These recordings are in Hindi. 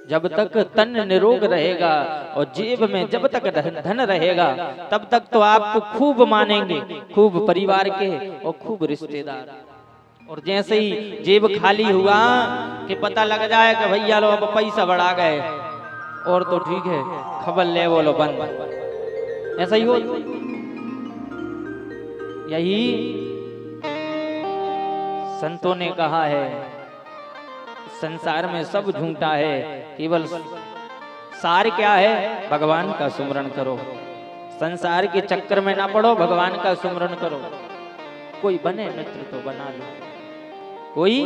जब तक तन निरोग रहेगा और जेब में जब तक धन रहेगा तब तक तो आपको खूब मानेंगे, खूब परिवार के और खूब रिश्तेदार। और जैसे ही जेब खाली हुआ कि पता लग जाए कि भैया लो अब पैसा बढ़ा गए और तो ठीक है, खबर ले बोलो बंद। ऐसा ही हो, यही संतों ने कहा है, संसार में सब झूठा है, केवल सार क्या है, भगवान का सुमरण करो। संसार के चक्कर में ना पड़ो, भगवान का सुमरण करो। कोई बने मित्र तो बना लो, कोई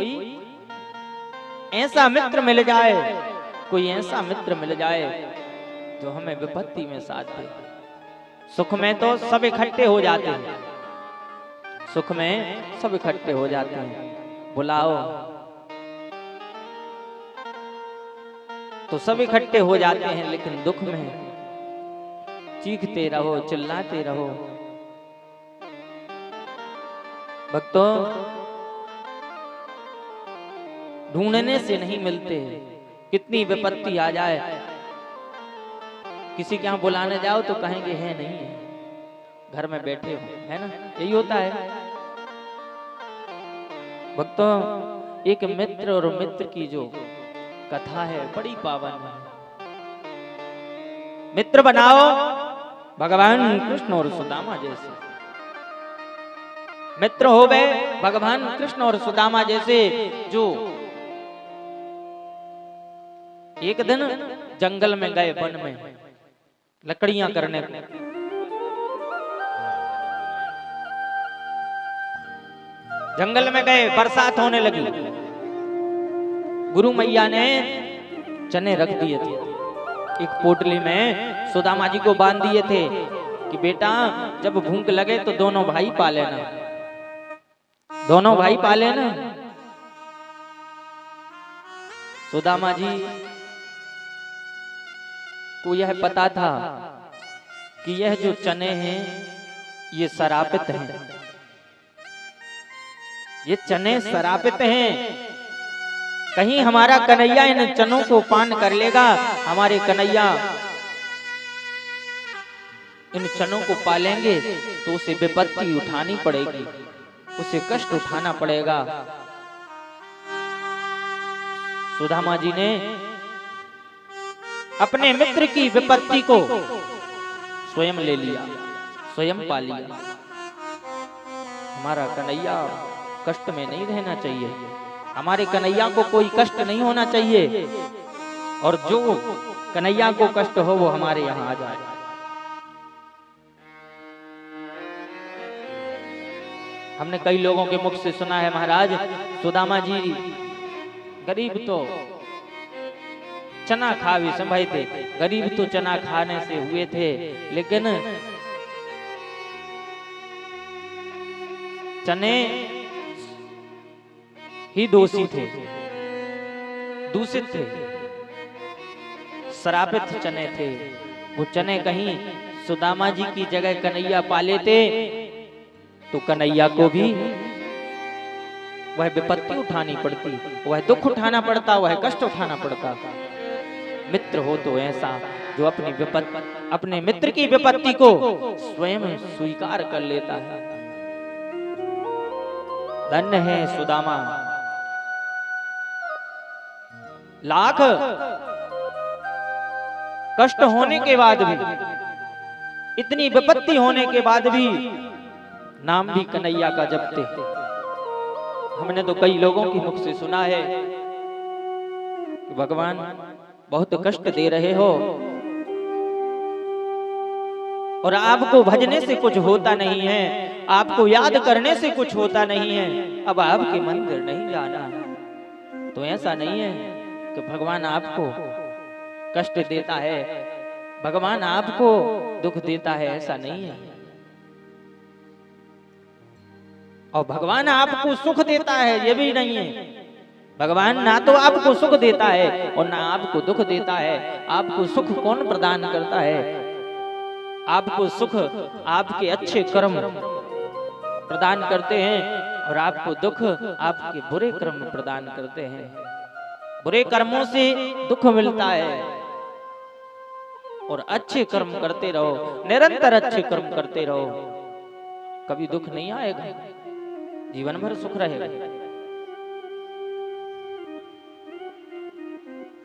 ऐसा मित्र मिल जाए, कोई ऐसा मित्र मिल जाए जो हमें विपत्ति में साथ दे। सुख में तो सब इकट्ठे हो जाते हैं, सुख में सब इकट्ठे हो जाते हैं, बुलाओ तो सब इकट्ठे हो जाते हैं, लेकिन दुख में चीखते रहो, चिल्लाते रहो। भक्तों, ढूंढने से नहीं मिलते, कितनी विपत्ति आ जाए, किसी के यहाँ बुलाने जाओ तो कहेंगे है नहीं है, घर में बैठे हो, है ना, यही होता है। भक्तों, एक मित्र और मित्र की जो कथा है बड़ी पावन है। मित्र बनाओ भगवान कृष्ण और सुदामा जैसे, मित्र हो गए भगवान कृष्ण और सुदामा जैसे, जो एक दिन जंगल में गए, वन में लकड़ियां करने को। जंगल में गए, बरसात होने लगी, गुरु मैया ने चने रख दिए थे एक पोटली में, सुदामा जी को बांध दिए थे कि बेटा जब भूख लगे तो दोनों भाई पा लेना, दोनों भाई पा लेना। सुदामा जी को यह पता था कि यह जो चने हैं ये शरापित हैं, ये चने शरापित हैं, कहीं हमारा कन्हैया इन चनों को पान कर लेगा, हमारे कन्हैया इन चनों को पालेंगे तो उसे विपत्ति उठानी पड़ेगी, उसे कष्ट उठाना पड़ेगा। सुदामा जी ने अपने मित्र की विपत्ति को स्वयं ले लिया, स्वयं पा लिया। हमारा कन्हैया कष्ट में नहीं रहना चाहिए, हमारे कन्हैया को कोई कष्ट नहीं होना चाहिए, और जो कन्हैया को कष्ट हो वो हमारे यहाँ आ जाए। हमने कई लोगों के मुख से सुना है, महाराज सुदामा जी गरीब तो चना खा भी संभाई थे, गरीब तो चना खाने से हुए थे, लेकिन चने ही दोषी थे, दूषित थे, शरापित चने थे। वो चने कहीं सुदामा जी की जगह कन्हैया पा लेते तो कन्हैया को भी वह विपत्ति उठानी पड़ती, वह दुख उठाना पड़ता, वह कष्ट उठाना पड़ता। मित्र हो तो ऐसा जो अपनी विपत्ति, अपने मित्र की विपत्ति को स्वयं स्वीकार कर लेता है। धन्य है सुदामा, लाख कष्ट होने के बाद भी, इतनी विपत्ति होने के बाद भी नाम भी कन्हैया का जपते। हमने तो कई लोगों के मुख से सुना है कि भगवान बहुत कष्ट दे रहे हो और आपको भजने से कुछ होता नहीं है, आपको याद करने से कुछ होता नहीं है, अब आपके मंदिर नहीं जाना। तो ऐसा नहीं है कि भगवान आपको कष्ट देता है, भगवान आपको दुख देता है, ऐसा नहीं है। और भगवान आपको सुख देता है, ये भी नहीं है। भगवान ना तो आपको सुख देता है और ना आपको दुख देता है। आपको सुख कौन प्रदान करता है? आपको सुख आपके अच्छे कर्म प्रदान करते हैं और आपको दुख आपके बुरे कर्म प्रदान करते हैं। बुरे कर्मों से दुख मिलता है और अच्छे कर्म करते रहो, निरंतर अच्छे कर्म करते रहो, कभी दुख नहीं आएगा, जीवन भर सुख रहेगा।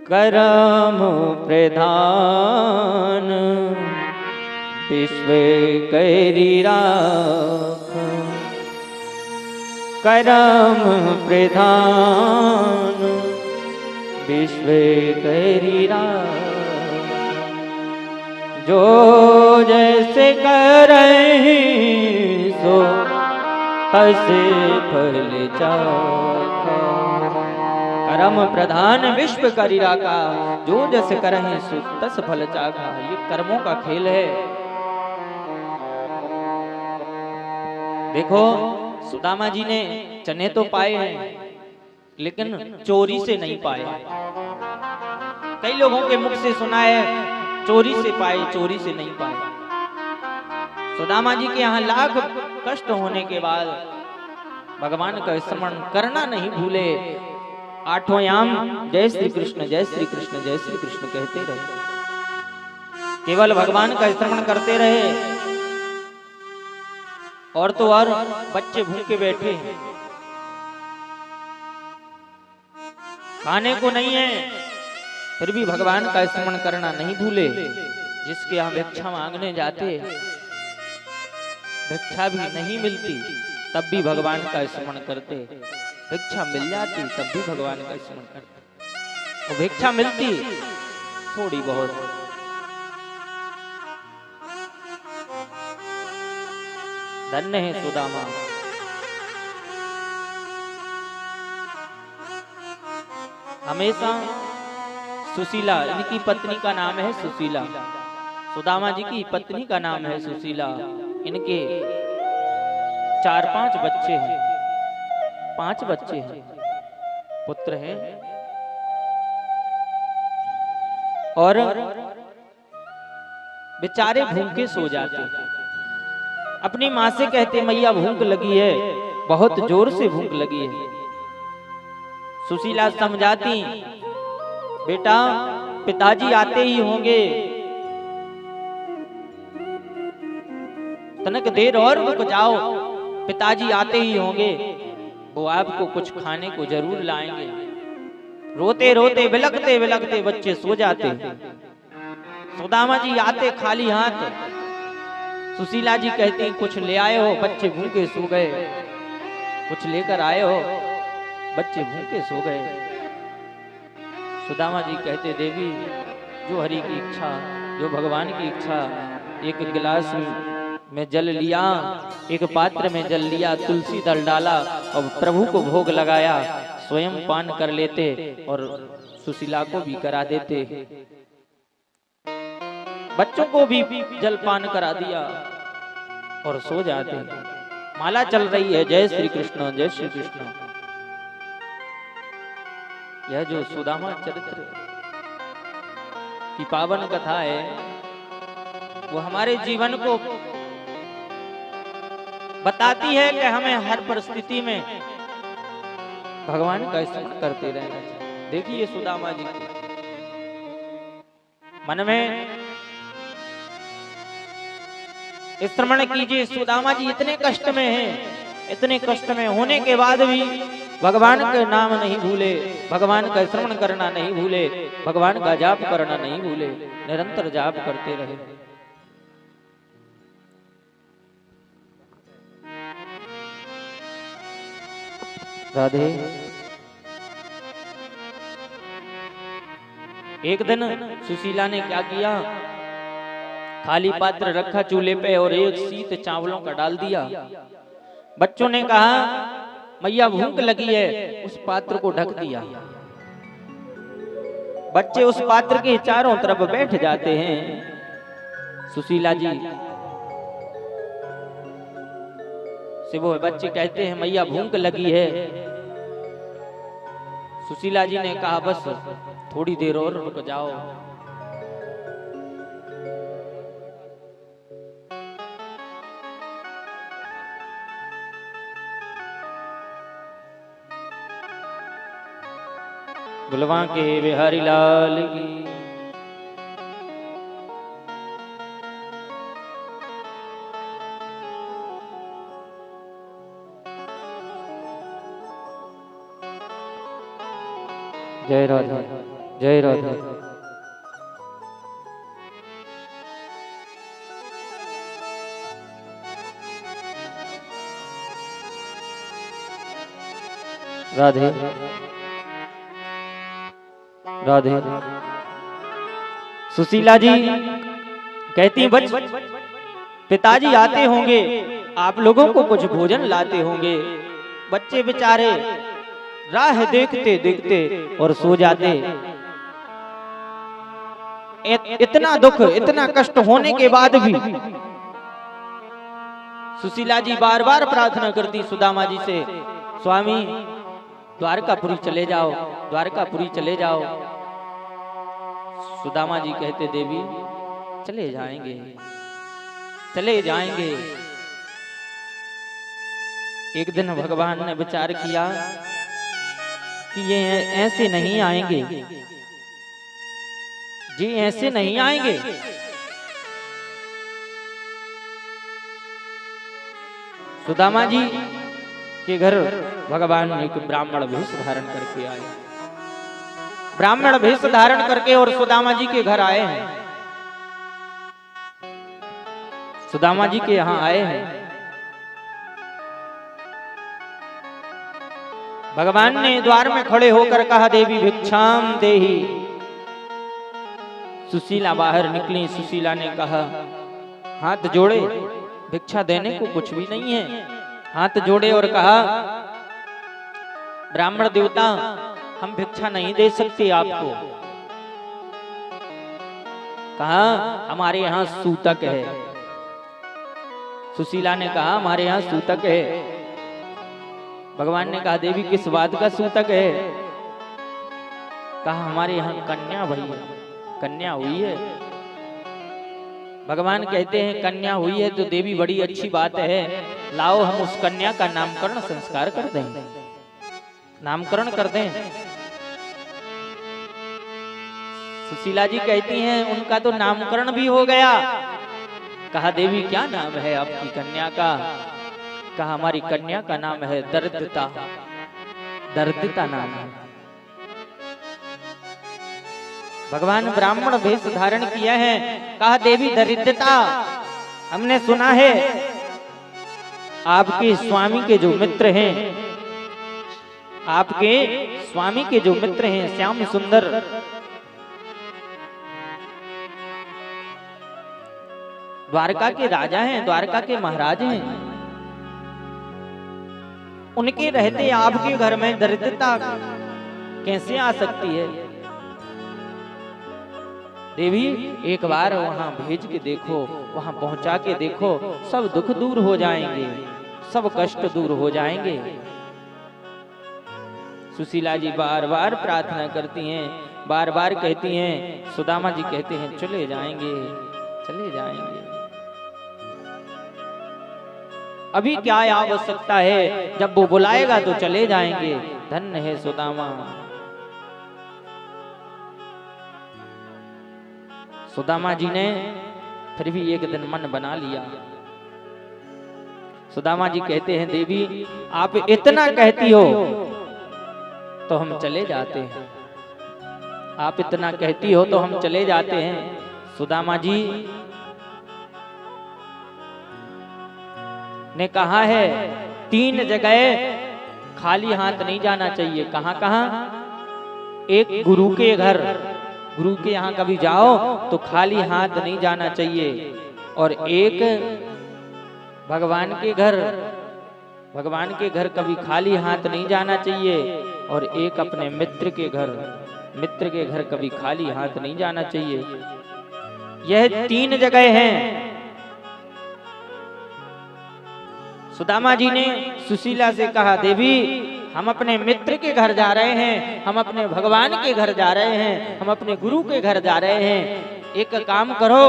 कर्म प्रधान विश्व करी राख, कर्म प्रधान विश्व करी राख, जो जैसे करहि सो तैसे फल चाखा। कर्म प्रधान विश्व करी राखा, जो जैसे करहि सो तस फल चाखा। ये कर्मों का खेल है। देखो सुदामा जी ने चने तो पाए हैं लेकिन चोरी से नहीं पाए। कई लोगों के मुख से सुना है चोरी से पाए, चोरी से नहीं पाए। सुदामा जी के यहाँ लाख कष्ट होने के बाद भगवान का स्मरण करना नहीं भूले। आठों याम जय श्री कृष्ण जय श्री कृष्ण जय श्री कृष्ण कहते रहे, केवल भगवान का स्मरण करते रहे। और तो और बच्चे भूखे बैठे हैं, खाने को नहीं है, फिर भी भगवान का स्मरण करना नहीं भूले। जिसके यहाँ भिक्षा मांगने जाते, भिक्षा भी नहीं मिलती तब भी भगवान का स्मरण करते, भिक्षा मिल जाती तब भी भगवान का स्मरण करते। और भिक्षा मिलती थोड़ी बहुत, धन्य है सुदामा। हमेशा सुशीला, इनकी पत्नी का नाम है सुशीला, सुदामा जी की पत्नी का नाम है सुशीला। इनके 4-5 बच्चे हैं, 5 बच्चे हैं, पुत्र हैं। और बेचारे भूखे सो जाते, अपनी माँ से कहते मैया भूख लगी है, बहुत जोर से भूख लगी है। सुशीला समझाती बेटा पिताजी आते ही होंगे, तनक देर और रुक जाओ, पिताजी आते ही होंगे, वो आपको कुछ खाने को जरूर लाएंगे। रोते रोते बिलखते बिलखते बच्चे सो जाते। सुदामा जी आते खाली हाथ, सुशीला जी कहती कुछ ले आए हो, बच्चे भूखे सो गए, कुछ लेकर आए हो, बच्चे भूखे सो गए। सुदामा जी कहते देवी जो हरि की इच्छा, जो भगवान की इच्छा। एक गिलास में जल लिया, एक पात्र में जल लिया, तुलसी दल डाला और प्रभु को भोग लगाया, स्वयं पान कर लेते और सुशीला को भी करा देते, बच्चों को भी जलपान करा दिया और सो जाते। माला चल रही है जय श्री कृष्ण जय श्री कृष्ण। यह जो सुदामा चरित्र की पावन कथा है वो हमारे जीवन को बताती है कि हमें हर परिस्थिति में भगवान का स्मरण करते रहना चाहिए। देखिए सुदामा जी मन में स्मरण कीजिए, सुदामा जी इतने कष्ट में हैं, इतने कष्ट में होने के बाद भी भगवान का नाम नहीं भूले, भगवान का स्मरण करना नहीं भूले, भगवान का जाप करना नहीं भूले, निरंतर जाप करते रहे। राधे। एक दिन सुशीला ने क्या किया, खाली पात्र रखा चूल्हे पे और एक शीत चावलों का डाल दिया। बच्चों ने कहा मैया भूख लगी है, उस पात्र को ढक दिया। बच्चे उस पात्र के चारों तरफ बैठ जाते हैं। सुशीला जी से वो बच्चे कहते हैं मैया भूख लगी है। सुशीला जी ने कहा बस थोड़ी देर और रुक जाओ। बुलवा के बिहारी लाल की। जय राधा, जय राधा। राधे राधे। सुशीला जी कहती बच पिताजी आते होंगे, आप लोगों को कुछ भोजन लाते होंगे। बच्चे बेचारे राह देखते देखते और सो जाते। इतना दुख इतना कष्ट होने के बाद भी सुशीला जी बार बार प्रार्थना करती सुदामा जी से, स्वामी द्वारकापुरी चले जाओ, द्वारकापुरी चले जाओ। सुदामा जी कहते देवी चले जाएंगे, चले जाएंगे। एक दिन भगवान ने विचार किया कि ये ऐसे नहीं आएंगे, जी ऐसे नहीं आएंगे। सुदामा जी के घर भगवान एक ब्राह्मण वेश धारण करके आए। ब्राह्मण वेश धारण करके और सुदामा जी के घर आए हैं। सुदामा जी के यहाँ आए हैं। भगवान ने द्वार में खड़े होकर कहा, देवी भिक्षाम देहि। सुशीला बाहर निकली। सुशीला ने कहा, हाथ जोड़े, भिक्षा देने को कुछ भी नहीं है। हाथ जोड़े और कहा, ब्राह्मण देवता हम भिक्षा नहीं दे सकते आपको। कहा हमारे यहाँ सूतक है। सुशीला ने कहा हमारे यहाँ सूतक है। भगवान ने कहा देवी किस बात का सूतक है? कहा हमारे यहाँ कन्या भई है, कन्या हुई है। भगवान कहते हैं कन्या हुई है तो देवी बड़ी अच्छी बात है, लाओ हम उस कन्या का नामकरण संस्कार कर दें, नामकरण कर दें। सुशीला जी कहती हैं उनका तो नामकरण भी हो गया। कहा देवी क्या नाम है आपकी कन्या का? कहा हमारी कन्या का नाम है दर्दिता, दर्दिता नाम है। भगवान ब्राह्मण वेश धारण किया है। कहा देवी दरिद्रता, हमने सुना है आपके स्वामी के जो मित्र हैं, आपके स्वामी के जो मित्र हैं श्याम सुंदर, द्वारका के राजा हैं, द्वारका के महाराज हैं, उनके रहते आपके घर में दरिद्रता कैसे आ सकती है? देवी एक बार वहां भेज के देखो, वहां पहुंचा के देखो, सब दुख दूर हो जाएंगे, सब कष्ट दूर हो जाएंगे। सुशीला जी बार बार प्रार्थना करती हैं, बार बार कहती हैं। सुदामा जी कहते हैं चले जाएंगे, चले जाएंगे। अभी क्या आवश्यकता है, जब वो बुलाएगा तो चले जाएंगे। धन्य है सुदामा। सुदामा जी ने फिर भी एक दिन मन बना लिया। सुदामा जी कहते हैं देवी आप इतना कहती हो तो हम चले जाते हैं, आप इतना कहती हो तो हम चले जाते हैं। सुदामा जी ने कहा है 3 जगह खाली हाथ नहीं जाना चाहिए। कहां कहां? एक गुरु के घर, गुरु के यहाँ कभी जाओ तो खाली हाथ नहीं जाना चाहिए। और एक भगवान के घर, भगवान के घर कभी खाली हाथ नहीं जाना चाहिए। और एक अपने मित्र के घर, मित्र के घर कभी खाली हाथ नहीं जाना चाहिए। यह 3 जगह हैं। सुदामा जी ने सुशीला से कहा देवी हम अपने मित्र के घर जा रहे हैं, हम अपने भगवान के घर जा रहे हैं, हम अपने गुरु के घर जा रहे हैं। एक काम करो,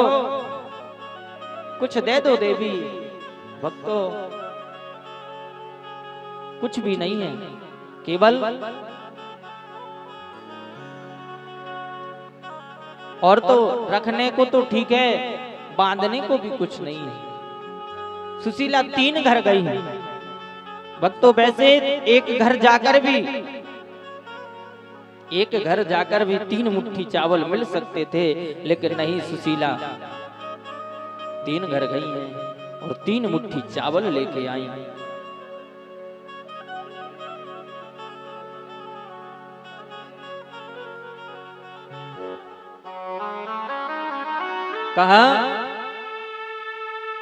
कुछ दे दो देवी। भक्तों कुछ भी नहीं है, केवल और तो रखने को तो ठीक है, बांधने को भी कुछ नहीं है। सुशीला 3 घर गई है। भक्तों वैसे एक घर जाकर भी 3 मुट्ठी चावल मिल सकते थे, लेकिन नहीं, सुशीला 3 घर गई हैं और 3 मुट्ठी चावल लेके आई। कहा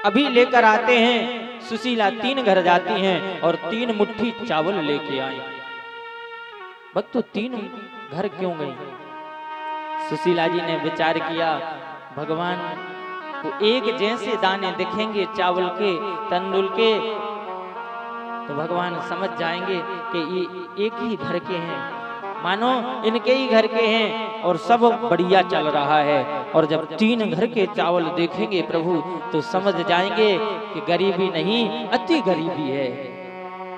अभी लेकर आते हैं। सुशीला 3 घर जाती हैं और 3 मुट्ठी चावल लेके आई। भक्तों 3 घर क्यों गई? सुशीला जी ने विचार किया, भगवान को एक जैसे दाने दिखेंगे चावल के, तंदुल के, तो भगवान समझ जाएंगे कि ये एक ही घर के हैं, मानो इनके ही घर के हैं और सब बढ़िया चल रहा है। और जब 3 घर के चावल देखेंगे प्रभु तो समझ जाएंगे कि गरीबी नहीं, अति गरीबी है,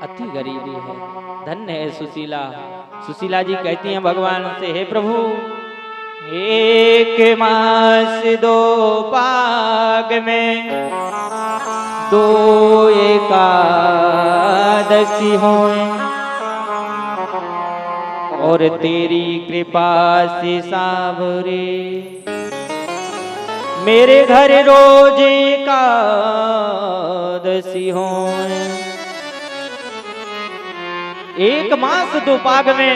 अति गरीबी है। धन्य है सुशीला। सुशीला जी कहती हैं भगवान से, हे प्रभु 1 मास 2 पाग में 2 एकादशी होए, और तेरी कृपा से सावरे मेरे घर रोज एकादशी होए। 1 मास 2 पाग में,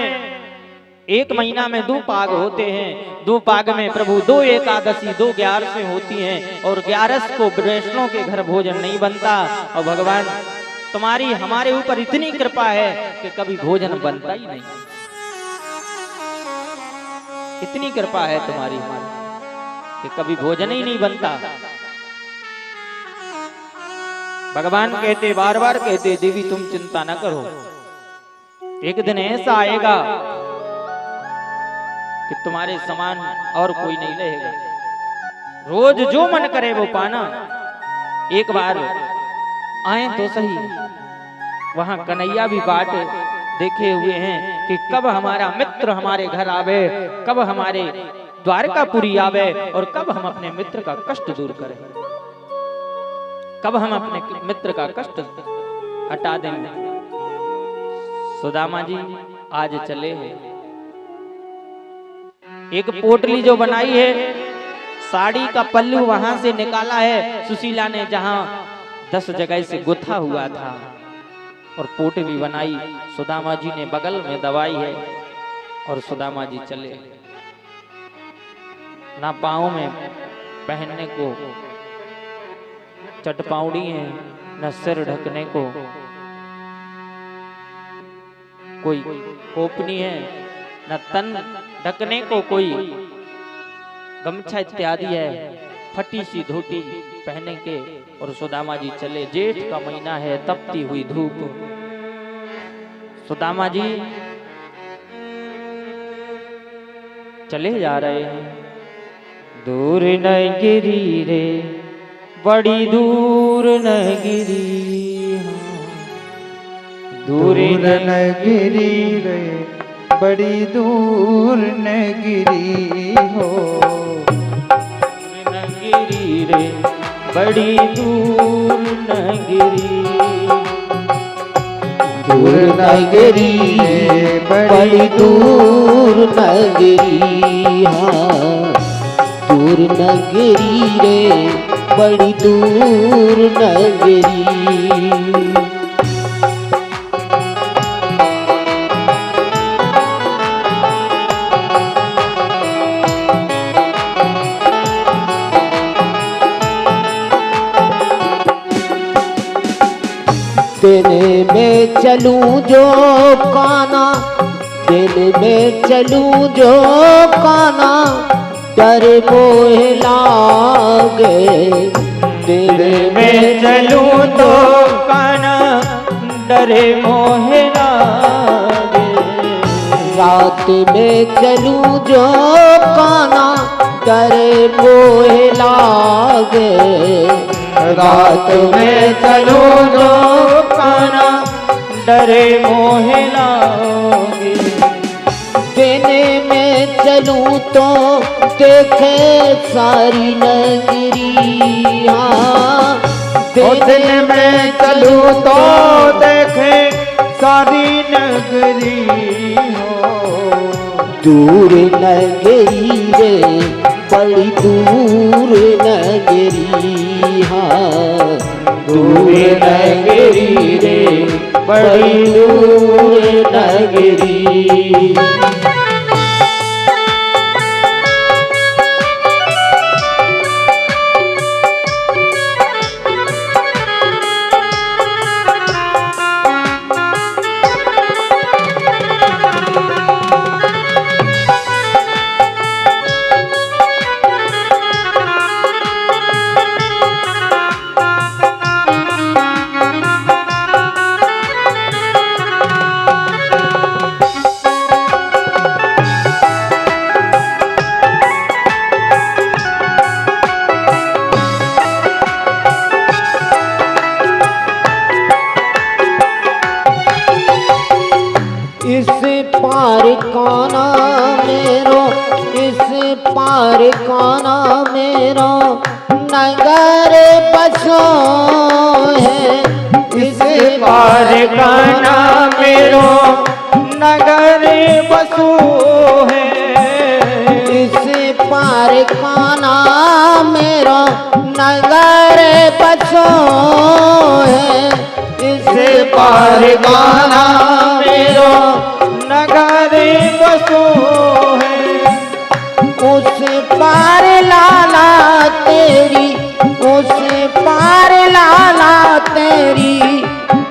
1 महीना में 2 पाग होते हैं। 2 पाग में प्रभु 2 एकादशी 2 ग्यारस होती हैं, और ग्यारस को वैष्णव के घर भोजन नहीं बनता। और भगवान तुम्हारी हमारे ऊपर इतनी कृपा है कि कभी भोजन बनता ही नहीं। इतनी कृपा है तुम्हारी हमारी कि कभी भोजन ही नहीं बनता। भगवान कहते, बार बार कहते, देवी तुम चिंता न करो, एक दिन ऐसा आएगा कि तुम्हारे समान और कोई नहीं रहेगा। रोज जो मन करे वो पाना। एक बार आए तो सही, वहां कन्हैया भी बाट देखे हुए हैं कि कब हमारा मित्र हमारे घर आवे, कब हमारे द्वारकापुरी आवे, और कब हम अपने मित्र का कष्ट दूर करें, कब हम अपने मित्र का कष्ट हटा देंगे। सुदामा जी आज चले हैं। एक पोटली जो बनाई है, साड़ी का पल्लू वहां से निकाला है सुशीला ने, जहां 10 जगह से गुथा हुआ था, और पोटली बनाई सुदामा जी ने बगल में दबाई है, और सुदामा जी चले। ना पाँव में पहनने को चटपाउड़ी है, न सिर ढकने को कोई कोपनी है, न तन ढकने को कोई गमछा इत्यादि है, फटी सी धोती पहने के, और सुदामा जी चले। जेठ का महीना है, तपती हुई धूप। सुदामा जी चले जा रहे हैं। दूर न गिरी रे, बड़ी दूर न गिरी, दूर न गिरी रे, बड़ी दूर न गिरी हो। न गिरी रे, बड़ी दूर न गिरी, दूर न गिरी रे, बड़ी दूर न गिरी। हाँ, दूर न गिरी रे, बड़ी दूर न गिरी। दिन में चलूं जो काना, दिन में चलूं जो काना, डर मोह लागे। दिल में चलूं तो काना, डरे मोह लागे। रात में चलूं जो काना, डरे मोह लागे। रात में चलूं जो काना, डरे मोह लागे। दिन में चलूं तो देखे सारी नगरी। हाँ दिन में चलूं तो देखे सारी नगरी हो। दूर नगरी रे बड़ी दूर नगरी। हाँ दूर नगरी रे बड़ी दूर नगरी। इस पार काना मेरो, इस पार काना मेरो नगर बसो है। इस पार काना मेरो नगर बसो है। इस पार काना मेरो नगर बसो है। इस पार काना मेरो नगर बसो है। उस पार लाला तेरी, उस पार लाला तेरी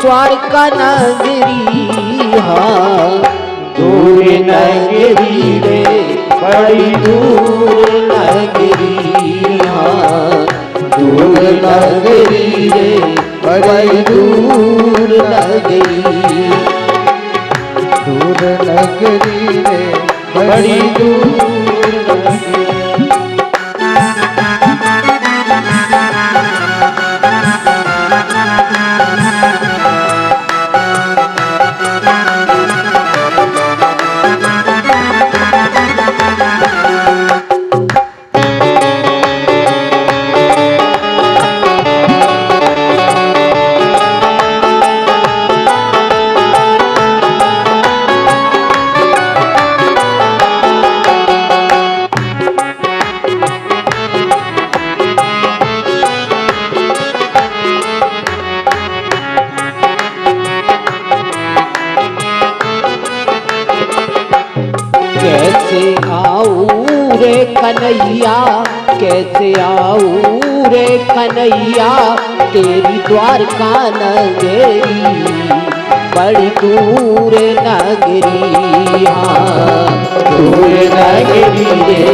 द्वारका नगरी। हाँ दूर नगरी रे बड़ी दूर नगरी। हाँ दूर नगरी रे बड़ी दूर नगरी। दूर नगरी रे बड़ी दूर नगरी। कैसे आऊं रे कन्हैया, कैसे आऊं रे कन्हैया तेरी द्वारका नगरी बड़ी दूर नगरी। हाँ दूर नगरी रे